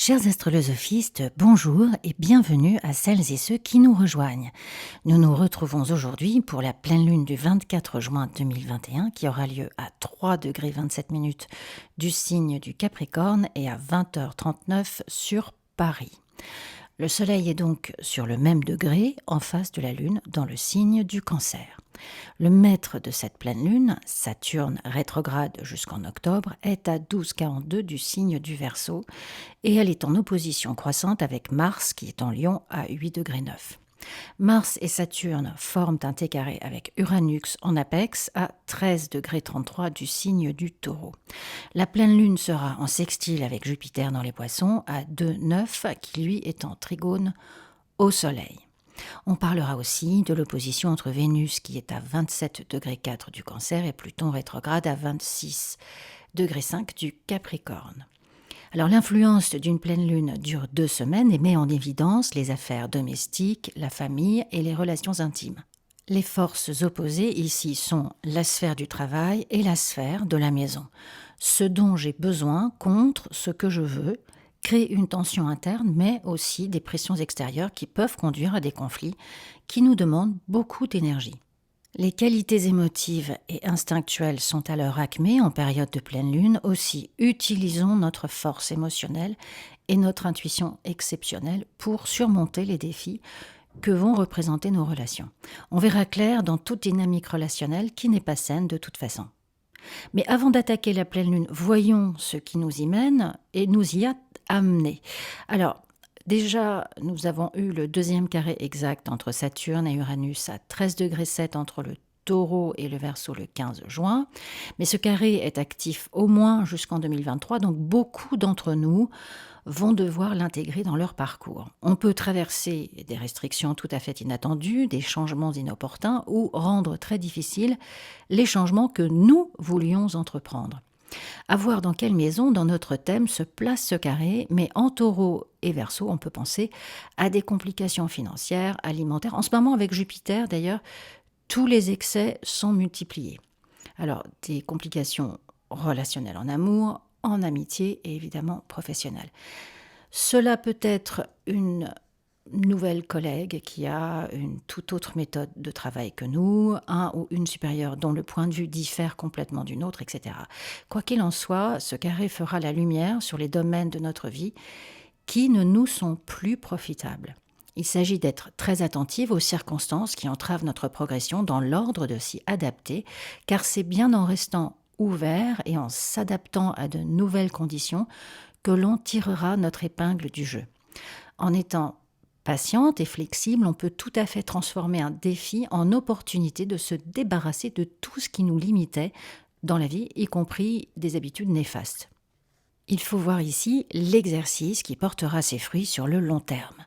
Chers astrolosophistes, bonjour et bienvenue à celles et ceux qui nous rejoignent. Nous nous retrouvons aujourd'hui pour la pleine lune du 24 juin 2021 qui aura lieu à 3,27° du signe du Capricorne et à 20h39 sur Paris. Le soleil est donc sur le même degré en face de la lune dans le signe du Cancer. Le maître de cette pleine lune, Saturne rétrograde jusqu'en octobre, est à 12,42 du signe du Verseau et elle est en opposition croissante avec Mars qui est en Lion à 8,9°. Mars et Saturne forment un T carré avec Uranus en apex à 13,33° du signe du Taureau. La pleine lune sera en sextile avec Jupiter dans les Poissons à 2,9 qui lui est en trigone au Soleil. On parlera aussi de l'opposition entre Vénus qui est à 27,4° du Cancer et Pluton rétrograde à 26,5° du Capricorne. Alors l'influence d'une pleine lune dure 2 semaines et met en évidence les affaires domestiques, la famille et les relations intimes. Les forces opposées ici sont la sphère du travail et la sphère de la maison. Ce dont j'ai besoin contre ce que je veux crée une tension interne, mais aussi des pressions extérieures qui peuvent conduire à des conflits qui nous demandent beaucoup d'énergie. Les qualités émotives et instinctuelles sont à leur acmé en période de pleine lune. Aussi, utilisons notre force émotionnelle et notre intuition exceptionnelle pour surmonter les défis que vont représenter nos relations. On verra clair dans toute dynamique relationnelle qui n'est pas saine de toute façon. Mais avant d'attaquer la pleine lune, voyons ce qui nous y mène et nous y a amené. Alors, déjà, nous avons eu le deuxième carré exact entre Saturne et Uranus à 13,7° entre le Taureau et le Verseau le 15 juin. Mais ce carré est actif au moins jusqu'en 2023, donc beaucoup d'entre nous vont devoir l'intégrer dans leur parcours. On peut traverser des restrictions tout à fait inattendues, des changements inopportuns ou rendre très difficiles les changements que nous voulions entreprendre. À voir dans quelle maison, dans notre thème, se place ce carré, mais en Taureau et Verseau, on peut penser à des complications financières, alimentaires. En ce moment, avec Jupiter, d'ailleurs, tous les excès sont multipliés. Alors, des complications relationnelles en amour, en amitié et évidemment professionnelle. Cela peut être une nouvelle collègue qui a une toute autre méthode de travail que nous, un ou une supérieure dont le point de vue diffère complètement d'une autre, etc. Quoi qu'il en soit, ce carré fera la lumière sur les domaines de notre vie qui ne nous sont plus profitables. Il s'agit d'être très attentive aux circonstances qui entravent notre progression dans l'ordre de s'y adapter, car c'est bien en restant ouvert et en s'adaptant à de nouvelles conditions que l'on tirera notre épingle du jeu. En étant patiente et flexible, on peut tout à fait transformer un défi en opportunité de se débarrasser de tout ce qui nous limitait dans la vie, y compris des habitudes néfastes. Il faut voir ici l'exercice qui portera ses fruits sur le long terme.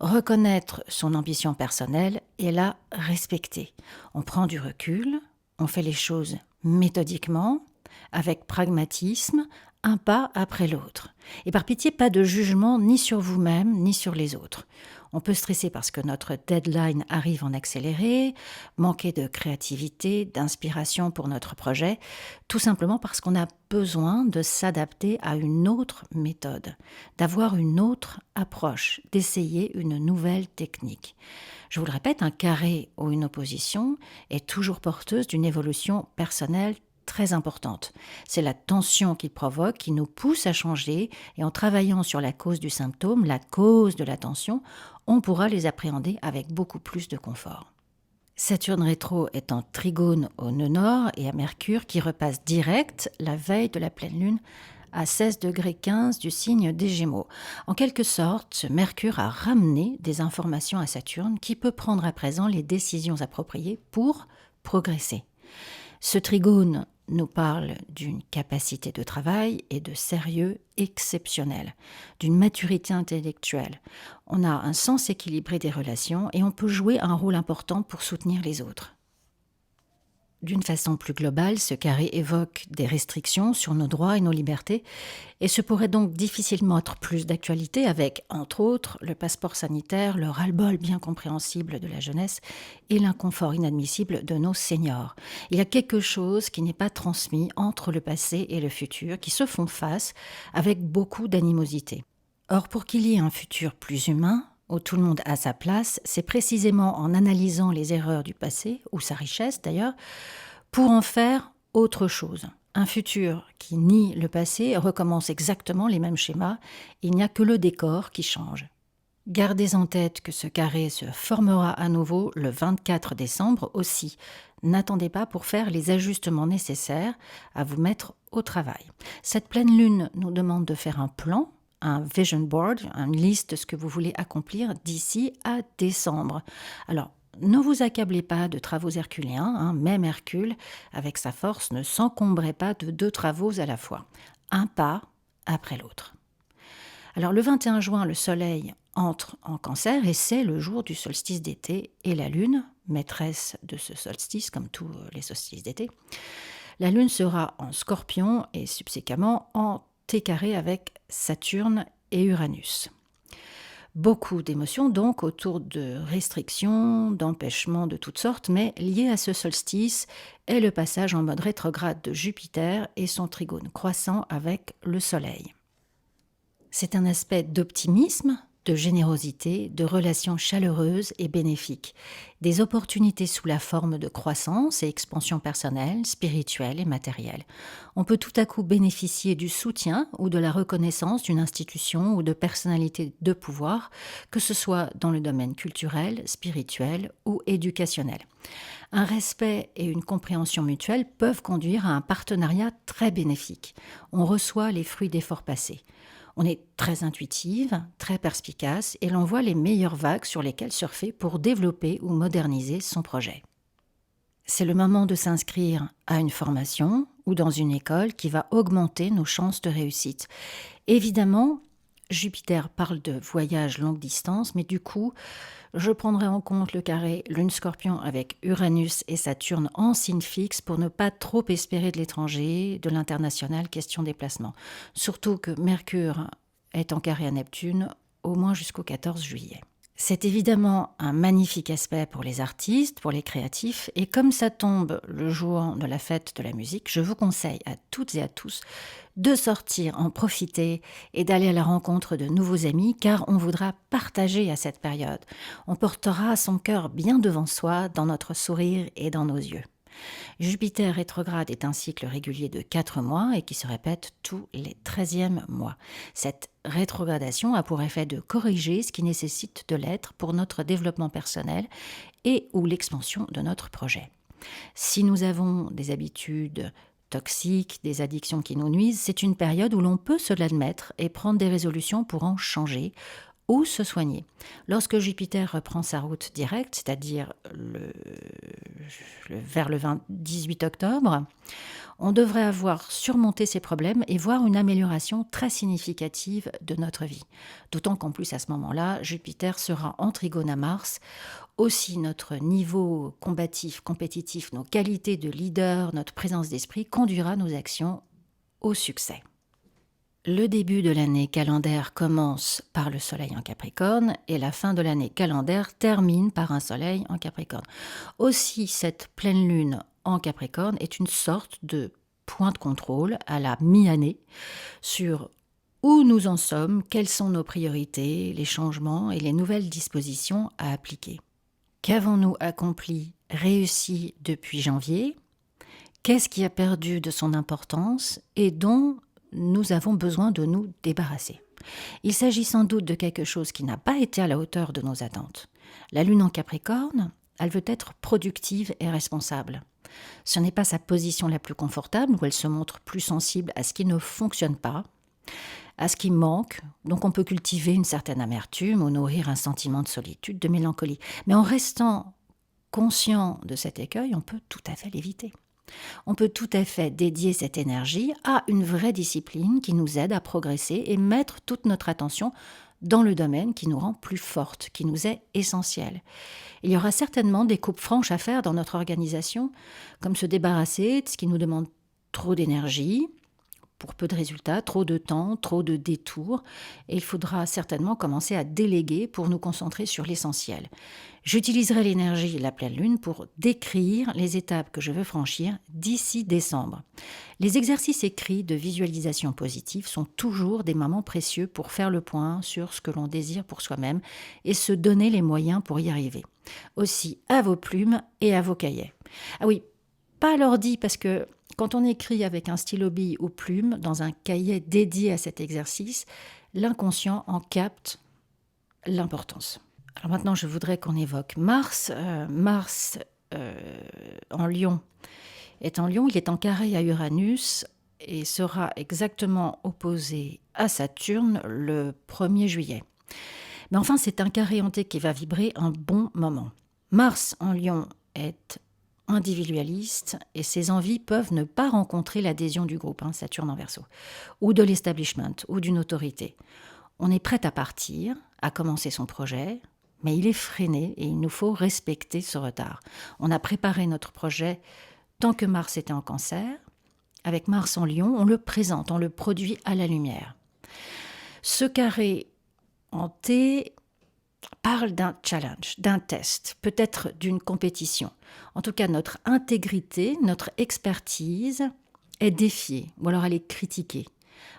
Reconnaître son ambition personnelle et la respecter. On prend du recul, on fait les choses méthodiquement, avec pragmatisme, un pas après l'autre. Et par pitié, pas de jugement ni sur vous-même, ni sur les autres. On peut stresser parce que notre deadline arrive en accéléré, manquer de créativité, d'inspiration pour notre projet, tout simplement parce qu'on a besoin de s'adapter à une autre méthode, d'avoir une autre approche, d'essayer une nouvelle technique. Je vous le répète, un carré ou une opposition est toujours porteuse d'une évolution personnelle très importante. C'est la tension qu'il provoque qui nous pousse à changer et en travaillant sur la cause du symptôme, la cause de la tension, on pourra les appréhender avec beaucoup plus de confort. Saturne rétro est en trigone au nœud nord et à Mercure qui repasse direct la veille de la pleine lune à 16,15° du signe des Gémeaux. En quelque sorte, ce Mercure a ramené des informations à Saturne qui peut prendre à présent les décisions appropriées pour progresser. Ce trigone nous parle d'une capacité de travail et de sérieux exceptionnel, d'une maturité intellectuelle. On a un sens équilibré des relations et on peut jouer un rôle important pour soutenir les autres. D'une façon plus globale, ce carré évoque des restrictions sur nos droits et nos libertés et ce pourrait donc difficilement être plus d'actualité avec, entre autres, le passeport sanitaire, le ras-le-bol bien compréhensible de la jeunesse et l'inconfort inadmissible de nos seniors. Il y a quelque chose qui n'est pas transmis entre le passé et le futur, qui se font face avec beaucoup d'animosité. Or, pour qu'il y ait un futur plus humain, où tout le monde a sa place, c'est précisément en analysant les erreurs du passé, ou sa richesse d'ailleurs, pour en faire autre chose. Un futur qui nie le passé recommence exactement les mêmes schémas, il n'y a que le décor qui change. Gardez en tête que ce carré se formera à nouveau le 24 décembre aussi. N'attendez pas pour faire les ajustements nécessaires à vous mettre au travail. Cette pleine lune nous demande de faire un plan, un vision board, une liste de ce que vous voulez accomplir d'ici à décembre. Alors, ne vous accablez pas de travaux herculéens, même Hercule, avec sa force, ne s'encombrait pas de 2 travaux à la fois, un pas après l'autre. Alors le 21 juin, le Soleil entre en Cancer et c'est le jour du solstice d'été et la Lune, maîtresse de ce solstice comme tous les solstices d'été, la Lune sera en Scorpion et subséquemment en T carré avec Saturne et Uranus. Beaucoup d'émotions donc autour de restrictions, d'empêchements de toutes sortes, mais liées à ce solstice est le passage en mode rétrograde de Jupiter et son trigone croissant avec le Soleil. C'est un aspect d'optimisme, de générosité, de relations chaleureuses et bénéfiques, des opportunités sous la forme de croissance et expansion personnelle, spirituelle et matérielle. On peut tout à coup bénéficier du soutien ou de la reconnaissance d'une institution ou de personnalité de pouvoir, que ce soit dans le domaine culturel, spirituel ou éducationnel. Un respect et une compréhension mutuelle peuvent conduire à un partenariat très bénéfique. On reçoit les fruits d'efforts passés. On est très intuitive, très perspicace et l'on voit les meilleures vagues sur lesquelles surfer pour développer ou moderniser son projet. C'est le moment de s'inscrire à une formation ou dans une école qui va augmenter nos chances de réussite. Évidemment, Jupiter parle de voyage longue distance, mais du coup, je prendrai en compte le carré Lune-Scorpion avec Uranus et Saturne en signe fixe pour ne pas trop espérer de l'étranger, de l'international, question déplacement. Surtout que Mercure est en carré à Neptune au moins jusqu'au 14 juillet. C'est évidemment un magnifique aspect pour les artistes, pour les créatifs, et comme ça tombe le jour de la fête de la musique, je vous conseille à toutes et à tous de sortir, en profiter et d'aller à la rencontre de nouveaux amis, car on voudra partager à cette période. On portera son cœur bien devant soi, dans notre sourire et dans nos yeux. Jupiter rétrograde est un cycle régulier de 4 mois et qui se répète tous les 13e mois. Cette rétrogradation a pour effet de corriger ce qui nécessite de l'être pour notre développement personnel et ou l'expansion de notre projet. Si nous avons des habitudes toxiques, des addictions qui nous nuisent, c'est une période où l'on peut se l'admettre et prendre des résolutions pour en changer ou se soigner. Lorsque Jupiter reprend sa route directe, c'est-à-dire vers le 18 octobre, on devrait avoir surmonté ces problèmes et voir une amélioration très significative de notre vie. D'autant qu'en plus, à ce moment-là, Jupiter sera en trigone à Mars. Aussi, notre niveau combatif, compétitif, nos qualités de leader, notre présence d'esprit conduira nos actions au succès. Le début de l'année calendaire commence par le soleil en Capricorne et la fin de l'année calendaire termine par un soleil en Capricorne. Aussi, cette pleine lune en Capricorne est une sorte de point de contrôle à la mi-année sur où nous en sommes, quelles sont nos priorités, les changements et les nouvelles dispositions à appliquer. Qu'avons-nous accompli, réussi depuis janvier ? Qu'est-ce qui a perdu de son importance et dont nous avons besoin de nous débarrasser. Il s'agit sans doute de quelque chose qui n'a pas été à la hauteur de nos attentes. La lune en Capricorne, elle veut être productive et responsable. Ce n'est pas sa position la plus confortable où elle se montre plus sensible à ce qui ne fonctionne pas, à ce qui manque, donc on peut cultiver une certaine amertume ou nourrir un sentiment de solitude, de mélancolie. Mais en restant conscient de cet écueil, on peut tout à fait l'éviter. On peut tout à fait dédier cette énergie à une vraie discipline qui nous aide à progresser et mettre toute notre attention dans le domaine qui nous rend plus fortes, qui nous est essentiel. Il y aura certainement des coupes franches à faire dans notre organisation, comme se débarrasser de ce qui nous demande trop d'énergie, pour peu de résultats, trop de temps, trop de détours, et il faudra certainement commencer à déléguer pour nous concentrer sur l'essentiel. J'utiliserai l'énergie de la pleine lune pour décrire les étapes que je veux franchir d'ici décembre. Les exercices écrits de visualisation positive sont toujours des moments précieux pour faire le point sur ce que l'on désire pour soi-même et se donner les moyens pour y arriver. Aussi à vos plumes et à vos cahiers. Ah oui, pas à l'ordi parce que quand on écrit avec un stylo bille ou plume dans un cahier dédié à cet exercice, l'inconscient en capte l'importance. Alors maintenant, je voudrais qu'on évoque Mars. Mars en Lion est en Lion, il est en carré à Uranus et sera exactement opposé à Saturne le 1er juillet. Mais enfin, c'est un carré hanté qui va vibrer un bon moment. Mars en Lion est individualiste et ses envies peuvent ne pas rencontrer l'adhésion du groupe, Saturne en Verseau, ou de l'establishment, ou d'une autorité. On est prêt à partir, à commencer son projet, mais il est freiné et il nous faut respecter ce retard. On a préparé notre projet tant que Mars était en Cancer. Avec Mars en Lion, on le présente, on le produit à la lumière. Ce carré hanté parle d'un challenge, d'un test, peut-être d'une compétition. En tout cas, notre intégrité, notre expertise est défiée, ou alors elle est critiquée.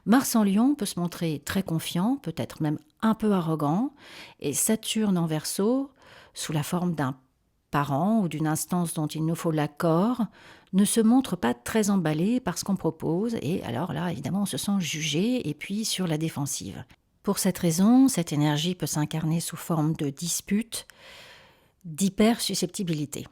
Mars en Lion peut se montrer très confiant, peut-être même un peu arrogant, et Saturne en Verseau, sous la forme d'un parent ou d'une instance dont il nous faut l'accord, ne se montre pas très emballé par ce qu'on propose, et alors là, évidemment, on se sent jugé et puis sur la défensive. Pour cette raison, cette énergie peut s'incarner sous forme de dispute, d'hypersusceptibilité.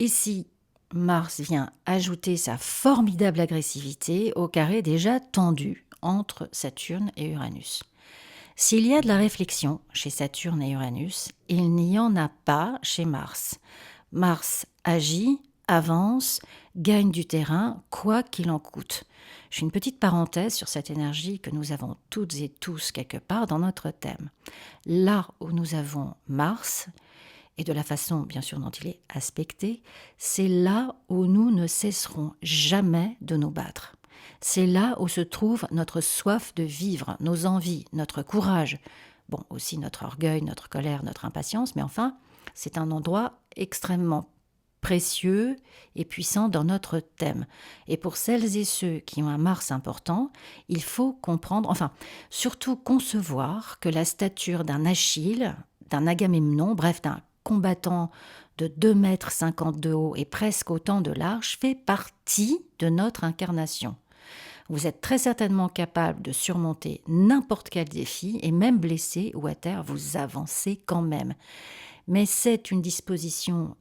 Et si Mars vient ajouter sa formidable agressivité au carré déjà tendu entre Saturne et Uranus. S'il y a de la réflexion chez Saturne et Uranus, il n'y en a pas chez Mars. Mars agit, avance, gagne du terrain, quoi qu'il en coûte. Je fais une petite parenthèse sur cette énergie que nous avons toutes et tous quelque part dans notre thème. Là où nous avons Mars, et de la façon bien sûr dont il est aspecté, c'est là où nous ne cesserons jamais de nous battre. C'est là où se trouve notre soif de vivre, nos envies, notre courage, bon aussi notre orgueil, notre colère, notre impatience, mais enfin c'est un endroit extrêmement précieux et puissant dans notre thème. Et pour celles et ceux qui ont un Mars important, il faut comprendre, enfin surtout concevoir que la stature d'un Achille, d'un Agamemnon, bref d'un combattant de 2,50 m de haut et presque autant de large, fait partie de notre incarnation. Vous êtes très certainement capable de surmonter n'importe quel défi et même blessé ou à terre, vous avancez quand même. Mais c'est une disposition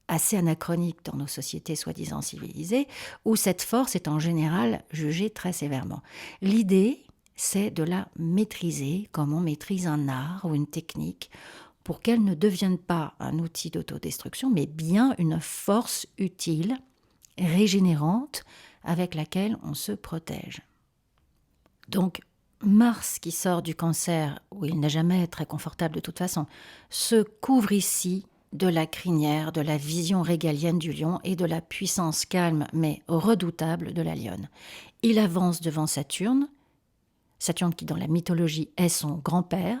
assez anachronique dans nos sociétés soi-disant civilisées, où cette force est en général jugée très sévèrement. L'idée, c'est de la maîtriser comme on maîtrise un art ou une technique, pour qu'elle ne devienne pas un outil d'autodestruction, mais bien une force utile, régénérante, avec laquelle on se protège. Donc, Mars qui sort du Cancer, où il n'est jamais très confortable de toute façon, se couvre ici de la crinière, de la vision régalienne du lion et de la puissance calme mais redoutable de la lionne. Il avance devant Saturne, Saturne qui dans la mythologie est son grand-père,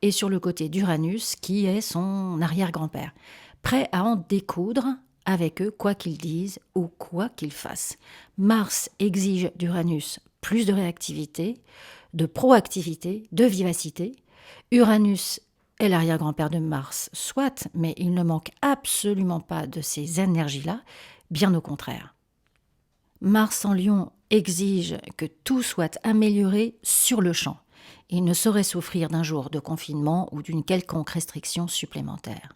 et sur le côté d'Uranus qui est son arrière-grand-père, prêt à en découdre avec eux quoi qu'ils disent ou quoi qu'ils fassent. Mars exige d'Uranus plus de réactivité, de proactivité, de vivacité. Uranus est l'arrière-grand-père de Mars, soit, mais il ne manque absolument pas de ces énergies-là, bien au contraire. Mars en Lion exige que tout soit amélioré sur le champ. Il ne saurait souffrir d'un jour de confinement ou d'une quelconque restriction supplémentaire.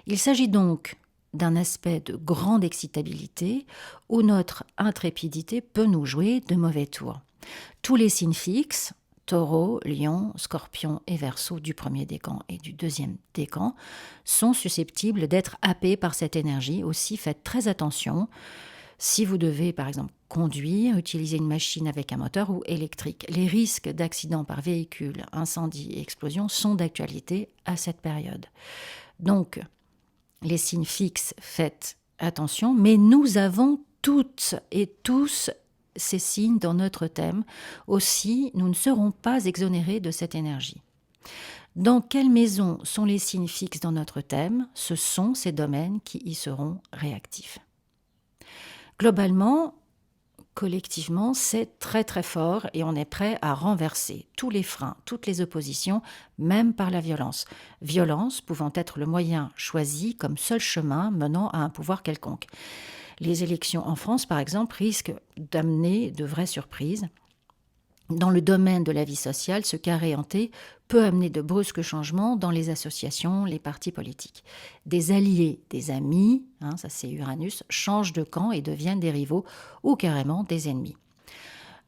Il s'agit donc d'un aspect de grande excitabilité où notre intrépidité peut nous jouer de mauvais tours. Tous les signes fixes, Taureau, Lion, Scorpion et Verseau du premier décan et du deuxième décan, sont susceptibles d'être happés par cette énergie. Aussi, faites très attention. Si vous devez, par exemple, conduire, utiliser une machine avec un moteur ou électrique, les risques d'accident par véhicule, incendie et explosion sont d'actualité à cette période. Donc, les signes fixes, faites attention, mais nous avons toutes et tous ces signes dans notre thème. Aussi, nous ne serons pas exonérés de cette énergie. Dans quelle maison sont les signes fixes dans notre thème? Ce sont ces domaines qui y seront réactifs. Globalement, collectivement, c'est très très fort et on est prêt à renverser tous les freins, toutes les oppositions, même par la violence. Violence pouvant être le moyen choisi comme seul chemin menant à un pouvoir quelconque. Les élections en France, par exemple, risquent d'amener de vraies surprises. Dans le domaine de la vie sociale, ce carré hanté peut amener de brusques changements dans les associations, les partis politiques. Des alliés, des amis, ça c'est Uranus, changent de camp et deviennent des rivaux ou carrément des ennemis.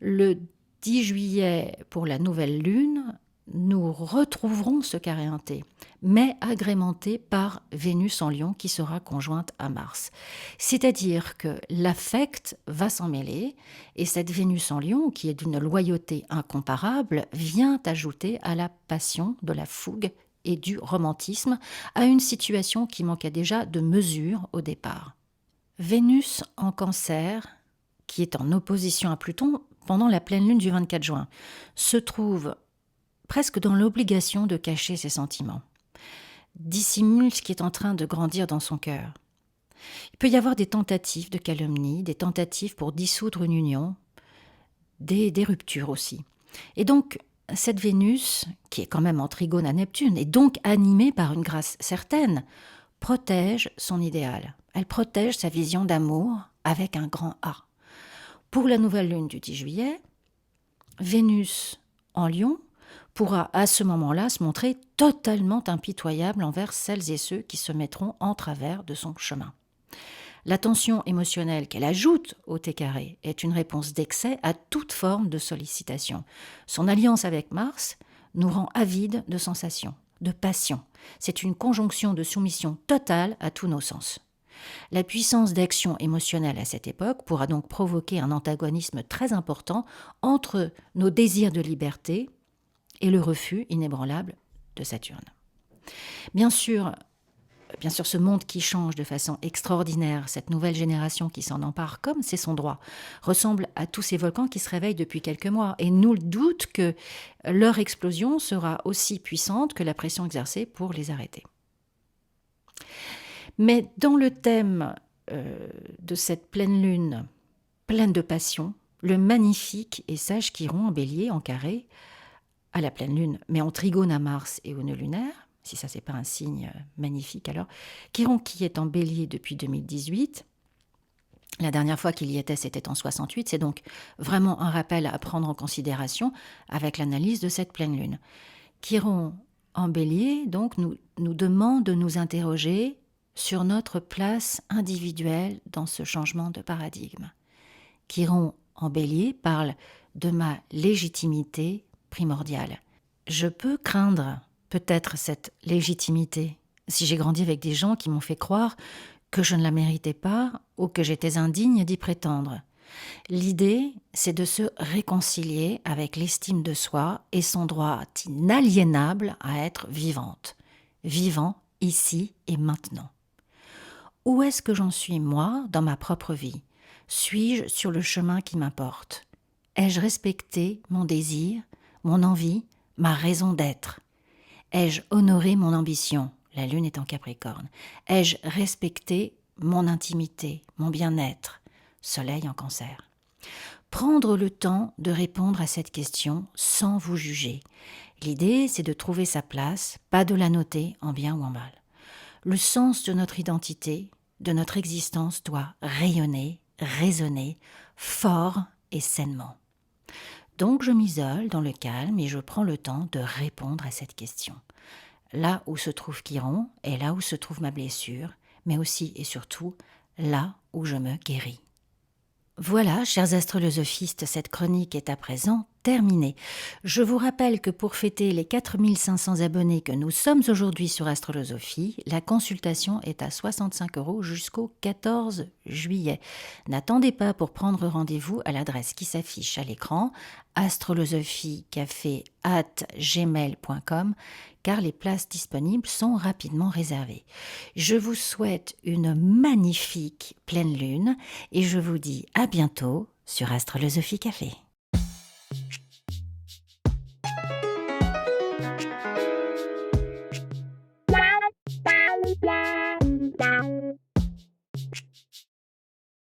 Le 10 juillet, pour la nouvelle lune, nous retrouverons ce carré hanté, mais agrémenté par Vénus en Lion qui sera conjointe à Mars. C'est-à-dire que l'affect va s'en mêler et cette Vénus en Lion, qui est d'une loyauté incomparable, vient ajouter à la passion, de la fougue et du romantisme à une situation qui manquait déjà de mesure au départ. Vénus en Cancer, qui est en opposition à Pluton pendant la pleine lune du 24 juin, se trouve presque dans l'obligation de cacher ses sentiments. Dissimule ce qui est en train de grandir dans son cœur. Il peut y avoir des tentatives de calomnie, des tentatives pour dissoudre une union, des ruptures aussi. Et donc, cette Vénus, qui est quand même en trigone à Neptune, et donc animée par une grâce certaine, protège son idéal. Elle protège sa vision d'amour avec un grand A. Pour la nouvelle lune du 10 juillet, Vénus en Lion pourra à ce moment-là se montrer totalement impitoyable envers celles et ceux qui se mettront en travers de son chemin. La tension émotionnelle qu'elle ajoute au T carré est une réponse d'excès à toute forme de sollicitation. Son alliance avec Mars nous rend avides de sensations, de passion. C'est une conjonction de soumission totale à tous nos sens. La puissance d'action émotionnelle à cette époque pourra donc provoquer un antagonisme très important entre nos désirs de liberté et le refus inébranlable de Saturne. Bien sûr, ce monde qui change de façon extraordinaire, cette nouvelle génération qui s'en empare comme c'est son droit, ressemble à tous ces volcans qui se réveillent depuis quelques mois et nul doute que leur explosion sera aussi puissante que la pression exercée pour les arrêter. Mais dans le thème de cette pleine lune, pleine de passion, le magnifique et sage Chiron en Bélier, en carré, à la pleine lune, mais en trigone à Mars et au nœud lunaire, si ça c'est pas un signe magnifique alors, Chiron qui est en Bélier depuis 2018, la dernière fois qu'il y était c'était en 68, c'est donc vraiment un rappel à prendre en considération avec l'analyse de cette pleine lune. Chiron en Bélier donc nous demande de nous interroger sur notre place individuelle dans ce changement de paradigme. Chiron en Bélier parle de ma légitimité primordiale. Je peux craindre peut-être cette légitimité si j'ai grandi avec des gens qui m'ont fait croire que je ne la méritais pas ou que j'étais indigne d'y prétendre. L'idée, c'est de se réconcilier avec l'estime de soi et son droit inaliénable à être vivante. Vivant ici et maintenant. Où est-ce que j'en suis, moi, dans ma propre vie? Suis-je sur le chemin qui m'importe? Ai-je respecté mon désir, mon envie, ma raison d'être? Ai-je honoré mon ambition? La lune est en Capricorne. Ai-je respecté mon intimité, mon bien-être? Soleil en Cancer. Prendre le temps de répondre à cette question sans vous juger. L'idée, c'est de trouver sa place, pas de la noter en bien ou en mal. Le sens de notre identité, de notre existence doit rayonner, résonner, fort et sainement. Donc je m'isole dans le calme et je prends le temps de répondre à cette question. Là où se trouve Chiron est là où se trouve ma blessure, mais aussi et surtout là où je me guéris. Voilà, chers astrolosophistes, cette chronique est à présent terminée. Je vous rappelle que pour fêter les 4500 abonnés que nous sommes aujourd'hui sur Astrolosophie, la consultation est à 65 € jusqu'au 14 juillet. N'attendez pas pour prendre rendez-vous à l'adresse qui s'affiche à l'écran, astrolosophiecafé@gmail.com, car les places disponibles sont rapidement réservées. Je vous souhaite une magnifique pleine lune et je vous dis à bientôt sur Astrolosophie Café.